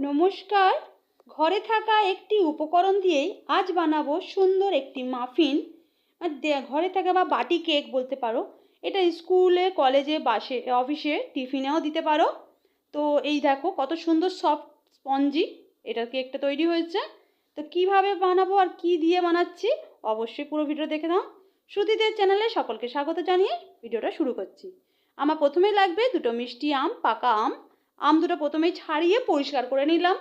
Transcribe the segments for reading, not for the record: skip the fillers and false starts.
নমস্কার। ঘরে থাকা একটি উপকরণ দিয়েই আজ বানাবো সুন্দর একটি মাফিন। ঘরে থাকা বা বাটি কেক বলতে পারো। এটা স্কুলে, কলেজে, বাসে, অফিসে টিফিনেও দিতে পারো। তো এই দেখো কত সুন্দর সফট স্পঞ্জি এটা কেকটা তৈরি হয়েছে। তো কিভাবে বানাবো আর কি দিয়ে বানাচ্ছি অবশ্যই পুরো ভিডিও দেখে নাও। শ্রুতিদের চ্যানেলে সকলকে স্বাগত জানিয়ে ভিডিওটা শুরু করছি। আমার প্রথমেই লাগবে দুটো মিষ্টি আম, পাকা আম দুটো প্রথমেই ছাড়িয়ে পরিষ্কার করে নিলাম।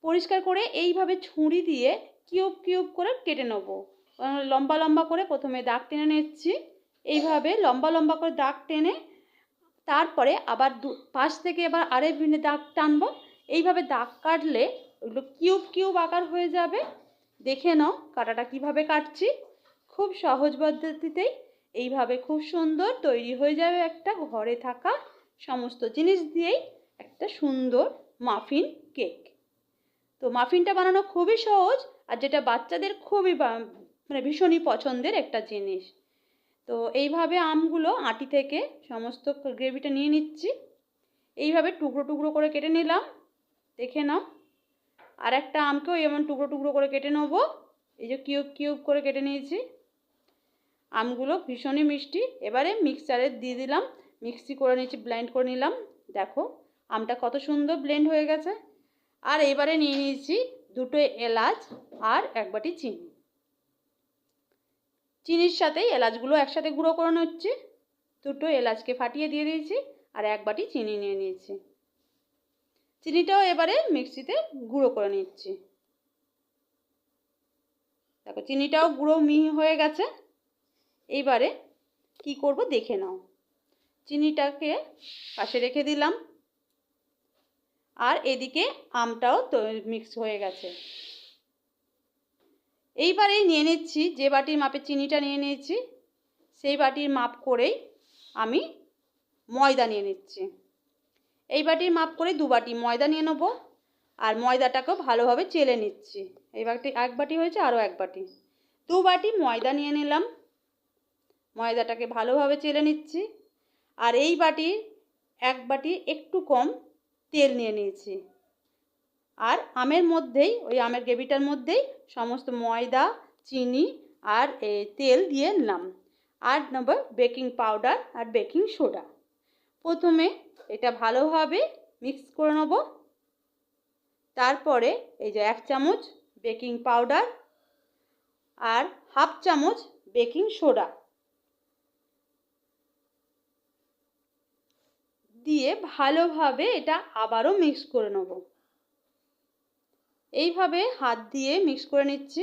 পরিষ্কার করে এইভাবে ছুরি দিয়ে কিউব কিউব করে কেটে নেব। লম্বা লম্বা করে প্রথমে দাগ টেনে নিচ্ছি। এইভাবে লম্বা লম্বা করে দাগ টেনে তারপরে আবার পাশ থেকে এবার আরেক দাগ টানবো। এইভাবে দাগ কাটলে ওগুলো কিউব কিউব আকার হয়ে যাবে। দেখে নাও কাটাটা কিভাবে কাটছি। খুব সহজ পদ্ধতিতেই এইভাবে খুব সুন্দর তৈরি হয়ে যাবে একটা ঘরে থাকা সমস্ত জিনিস দিয়েই একটা সুন্দর মাফিন কেক। তো মাফিনটা বানানো খুবই সহজ আর যেটা বাচ্চাদের খুবই ভীষণই পছন্দের একটা জিনিস। তো এইভাবে আমগুলো আটি থেকে সমস্ত গ্রেভিটা নিয়ে নিচ্ছি। এইভাবে টুকরো টুকরো করে কেটে নিলাম। দেখে নাও আর একটা আমকেও এমন টুকরো টুকরো করে কেটে নেবো। এই যে কিউব কিউব করে কেটে নিয়েছি। আমগুলো ভীষণই মিষ্টি। এবারে মিক্সচারে দিয়ে দিলাম, মিক্সি করে নিচ্ছি, ব্লেন্ড করে নিলাম। দেখো আমটা কত সুন্দর ব্লেন্ড হয়ে গেছে। আর এবারে নিয়ে নিয়েছি দুটো এলাচ আর এক বাটি চিনি। চিনির সাথেই এলাচগুলো একসাথে গুঁড়ো করে নিচ্ছি। দুটো এলাচকে ফাটিয়ে দিয়ে দিয়েছি আর এক বাটি চিনি নিয়ে নিয়েছি। চিনিটাও এবারে মিক্সিতে গুঁড়ো করে নিচ্ছি। দেখো চিনিটাও গুঁড়ো মিহি হয়ে গেছে। এইবারে কি করব দেখে নাও। চিনিটাকে পাশে রেখে দিলাম আর এদিকে আমটাও তো মিক্স হয়ে গেছে। এইবারে নিয়ে নিচ্ছি যে বাটির মাপে চিনিটা নিয়ে নিয়েছি সেই বাটির মাপ করেই আমি ময়দা নিয়ে নিচ্ছি। এই বাটির মাপ করে দু বাটি ময়দা নিয়ে নেবো আর ময়দাটাকেও ভালোভাবে চেলে নিচ্ছি। এই বাটি এক বাটি হয়েছে, আরও এক বাটি, দু বাটি ময়দা নিয়ে নিলাম। ময়দাটাকে ভালোভাবে চেলে নিচ্ছি আর এই বাটির এক বাটি একটু কম তেল নিয়ে নিয়েছি। আর আমের মধ্যেই, ওই আমের গ্রেভিটার মধ্যেই সমস্ত ময়দা, চিনি আর তেল দিয়ে নিলাম। আর নেব বেকিং পাউডার আর বেকিং সোডা। প্রথমে এটা ভালোভাবে মিক্স করে নেব। তারপরে এই যে 1 চামচ বেকিং পাউডার আর হাফ চামচ বেকিং সোডা দিয়ে ভালোভাবে এটা আবারও মিক্স করে নেব। এইভাবে হাত দিয়ে মিক্স করে নিচ্ছি।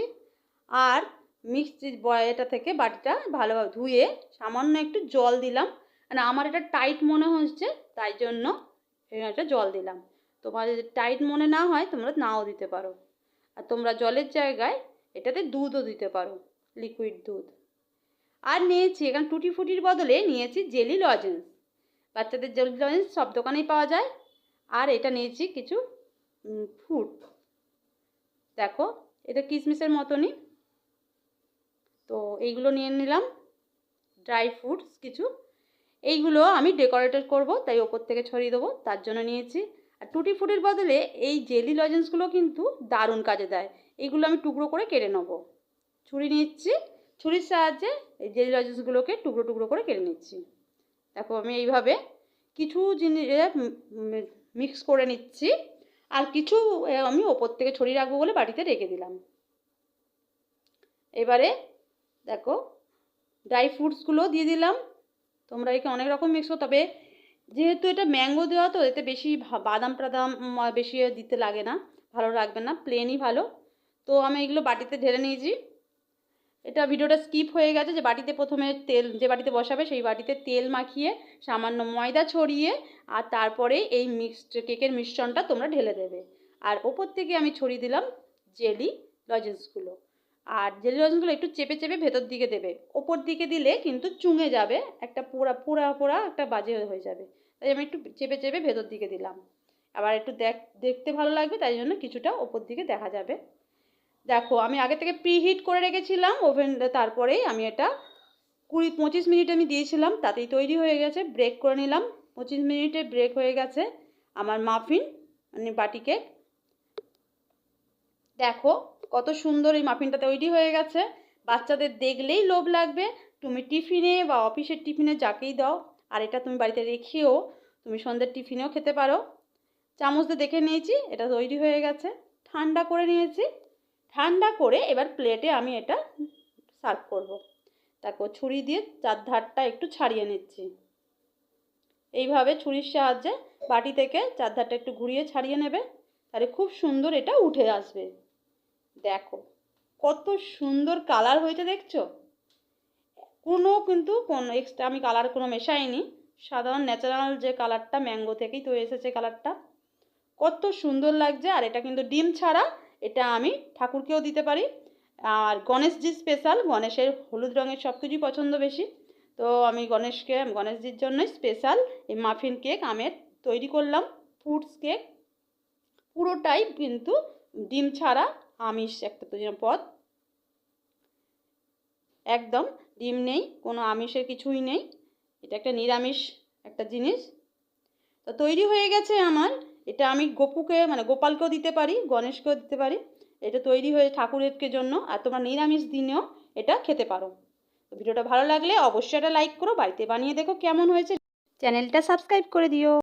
আর এটা থেকে বাটিটা ভালোভাবে ধুয়ে সামান্য একটু জল দিলাম। মানে আমার এটা টাইট মনে হচ্ছে তাই জন্য একটা জল দিলাম। তোমার যদি টাইট মনে না হয় তোমরা নাও দিতে পারো। আর তোমরা জলের জায়গায় এটাতে দুধও দিতে পারো, লিকুইড দুধ। আর নিয়েছি এখানে টুটি ফুটির বদলে নিয়েছি জেলি লজেন্স। বাচ্চাদের জেলি লজেন্স সব দোকানেই পাওয়া যায়। আর এটা নিয়েছি কিছু ফ্রুট। দেখো এটা কিশমিশের মতনই। তো এইগুলো নিয়ে নিলাম, ড্রাই ফ্রুটস কিছু। এইগুলো আমি ডেকোরেটেড করব তাই ওপর থেকে ছড়িয়ে দেবো, তার জন্য নিয়েছি। আর টুটি ফুটির বদলে এই জেলি লজেন্সগুলো কিন্তু দারুণ কাজে দেয়। এইগুলো আমি টুকরো করে কেটে নেবো। ছুরি নিচ্ছি, ছুরির সাহায্যে এই জেলি লজেন্সগুলোকে টুকরো টুকরো করে কেটে নিচ্ছি। দেখো আমি এইভাবে কিছু জিনিস মিক্স করে নিচ্ছি আর কিছু আমি ওপর থেকে ছড়িয়ে রাখবো বলে বাটিতে রেখে দিলাম। এবারে দেখো ড্রাই ফ্রুটসগুলো দিয়ে দিলাম। তোমরা এখানে অনেক রকম মিক্স করো, তবে যেহেতু এটা ম্যাঙ্গো দেওয়া তো এতে বেশি বাদাম টাদাম বেশি দিতে লাগে না, ভালো লাগবে না, প্লেনই ভালো। তো আমি এগুলো বাটিতে ঢেলে নিয়েছি। এটা ভিডিওটা স্কিপ হয়ে গেছে যে বাটিতে প্রথমে তেল, যে বাটিতে বসাবে সেই বাটিতে তেল মাখিয়ে সামান্য ময়দা ছড়িয়ে আর তারপরে এই মিক্সড কেকের মিশ্রণটা তোমরা ঢেলে দেবে। আর ওপর থেকে আমি ছড়িয়ে দিলাম জেলি লজেন্সগুলো। আর জেলি লজেন্সগুলো একটু চেপে চেপে ভেতর দিকে দেবে। ওপর দিকে দিলে কিন্তু চুঙে যাবে, একটা পোড়া পোড়া পোড়া একটা বাজে হয়ে যাবে। তাই আমি একটু চেপে চেপে ভেতর দিকে দিলাম। আবার একটু দেখতে ভালো লাগবে তাই জন্য কিছুটা ওপর দিকে দেখা যাবে। দেখো আমি আগে থেকে প্রিহিট করে রেখেছিলাম ওভেনটা, তারপরেই আমি এটা 20-25 মিনিট আমি দিয়েছিলাম, তাতেই তৈরি হয়ে গেছে। ব্রেক করে নিলাম, 25 মিনিটে ব্রেক হয়ে গেছে আমার মাফিন মানে বাটি কেক দেখো কত সুন্দর এই মাফিনটা তৈরি হয়ে গেছে। বাচ্চাদের দেখলেই লোভ লাগবে। তুমি টিফিনে বা অফিসের টিফিনে যাকেই দাও, আর এটা তুমি বাড়িতে রেখেও তুমি সন্ধ্যের টিফিনেও খেতে পারো। চামচ দিয়ে দেখে নিয়েছি এটা তৈরি হয়ে গেছে। ঠান্ডা করে নিয়েছি। ঠান্ডা করে এবার প্লেটে আমি এটা সার্ভ করব। তারপর ছুরি দিয়ে চারধারটা একটু ছাড়িয়ে নিচ্ছি। এইভাবে ছুরির সাহায্যে বাটি থেকে চারধারটা একটু ঘুরিয়ে ছাড়িয়ে নেবে, তাহলে খুব সুন্দর এটা উঠে আসবে। দেখো কত সুন্দর কালার হয়েছে, দেখছো? কোনো এক্সট্রা আমি কালার কোনো মেশাইনি। সাধারণ ন্যাচারাল যে কালারটা ম্যাঙ্গো থেকেই তো এসেছে কালারটা। কত সুন্দর লাগছে। আর এটা কিন্তু ডিম ছাড়া। এটা আমি ঠাকুরকেও দিতে পারি। আর গণেশজি স্পেশাল, গণেশের হলুদ রঙের সব কিছুই পছন্দ বেশি, তো আমি গণেশজির জন্যই স্পেশাল এই মাফিন কেক আমের তৈরি করলাম। ফ্রুটস কেক পুরোটাই কিন্তু ডিম ছাড়া আমিষ একটা পদ। একদম ডিম নেই, কোনো আমিষের কিছুই নেই, এটা একটা নিরামিষ একটা জিনিস। তো তৈরি হয়ে গেছে আমার। এটা আমি গোপালকেও দিতে পারি, গণেশকেও দিতে পারি। এটা তৈরি হয়ে ঠাকুরের জন্য, আর তোমরা নিরামিষ দিনেও এটা খেতে পারো। তো ভিডিওটা ভালো লাগলে অবশ্যই একটা লাইক করো, বাড়িতে বানিয়ে দেখো কেমন হয়েছে। চ্যানেলটা সাবস্ক্রাইব করে দিও।